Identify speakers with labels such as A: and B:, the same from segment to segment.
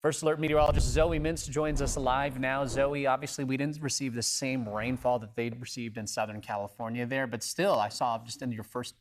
A: First Alert meteorologist Zoe Mintz joins us live now. Zoe, obviously we didn't receive the same rainfall that they'd received in Southern California there, but still I saw just in your first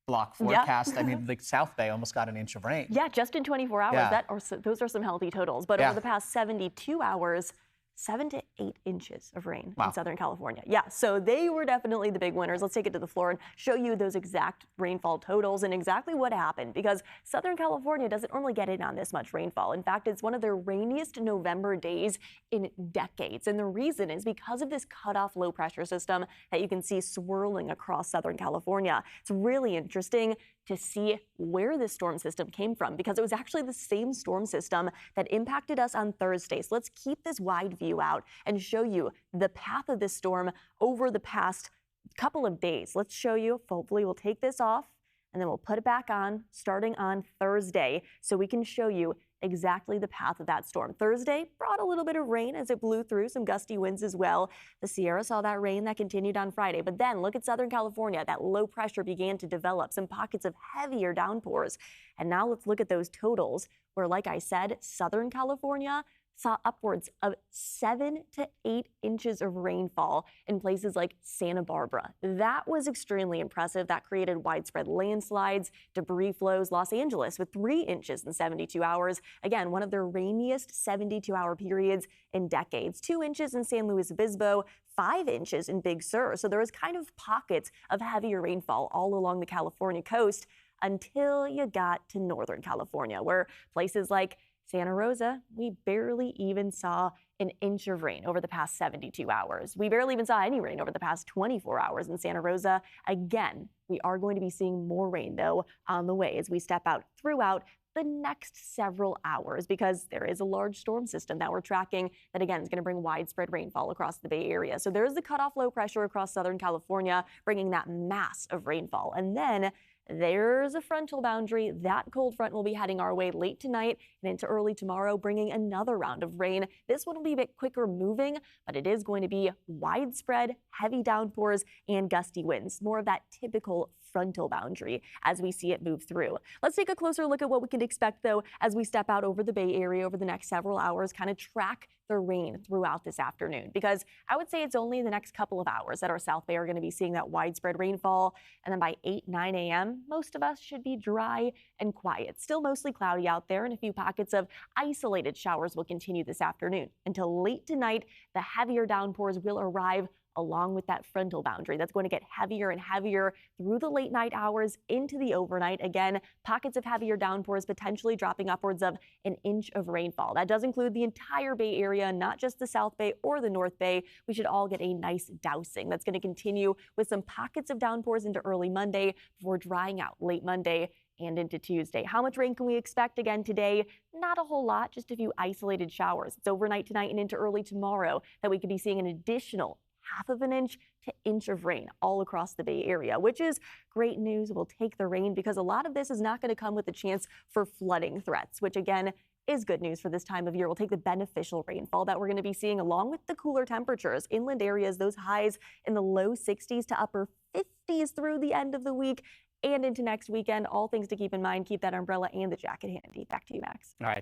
A: block forecast, I mean, the South Bay almost got an inch of rain.
B: Yeah, just in 24 hours.
A: Yeah.
B: Those are some healthy totals. But over the past 72 hours, 7 to 8 inches of rain in Southern California. Yeah, so they were definitely the big winners. Let's take it to the floor and show you those exact rainfall totals and exactly what happened, because Southern California doesn't normally get in on this much rainfall. In fact, it's one of their rainiest November days in decades. And the reason is because of this cutoff low pressure system that you can see swirling across Southern California. It's really interesting to see where this storm system came from, because it was actually the same storm system that impacted us on Thursday. So let's keep this wide view out and show you the path of this storm over the past couple of days. Let's show you. Hopefully we'll take this off and then we'll put it back on starting on Thursday so we can show you exactly the path of that storm. Thursday brought a little bit of rain as it blew through, some gusty winds as well. The Sierra saw that rain that continued on Friday. But then look at Southern California. That low pressure began to develop, some pockets of heavier downpours. And now let's look at those totals where, like I said, Southern California saw upwards of 7 to 8 inches of rainfall in places like Santa Barbara. That was extremely impressive. That created widespread landslides, debris flows. Los Angeles with 3 inches in 72 hours. Again, one of their rainiest 72-hour periods in decades. 2 inches in San Luis Obispo, 5 inches in Big Sur. So there was kind of pockets of heavier rainfall all along the California coast until you got to Northern California, where places like Santa Rosa, we barely even saw an inch of rain over the past 72 hours. We barely even saw any rain over the past 24 hours in Santa Rosa. Again, we are going to be seeing more rain, though, on the way as we step out throughout the next several hours, because there is a large storm system that we're tracking that, again, is going to bring widespread rainfall across the Bay Area. So there's the cutoff low pressure across Southern California, bringing that mass of rainfall. And then there's a frontal boundary. That cold front will be heading our way late tonight and into early tomorrow, bringing another round of rain. This one will be a bit quicker moving, but it is going to be widespread, heavy downpours and gusty winds. More of that typical frontal boundary as we see it move through. Let's take a closer look at what we can expect, though, as we step out over the Bay Area over the next several hours, kind of track the rain throughout this afternoon, because I would say it's only the next couple of hours that our South Bay are going to be seeing that widespread rainfall. And then by 8, 9 a.m., most of us should be dry and quiet. Still mostly cloudy out there, and a few pockets of isolated showers will continue this afternoon. Until late tonight, the heavier downpours will arrive along with that frontal boundary. That's going to get heavier and heavier through the late night hours into the overnight. Again, pockets of heavier downpours potentially dropping upwards of an inch of rainfall. That does include the entire Bay Area, not just the South Bay or the North Bay. We should all get a nice dousing. That's going to continue with some pockets of downpours into early Monday before drying out late Monday and into Tuesday. How much rain can we expect again today? Not a whole lot, just a few isolated showers. It's overnight tonight and into early tomorrow that we could be seeing an additional half of an inch to inch of rain all across the Bay Area, which is great news. We'll take the rain because a lot of this is not going to come with a chance for flooding threats, which again is good news for this time of year. We'll take the beneficial rainfall that we're going to be seeing along with the cooler temperatures. Inland areas, those highs in the low 60s to upper 50s through the end of the week and into next weekend. All things to keep in mind. Keep that umbrella and the jacket handy. Back to you, Max.
A: All right.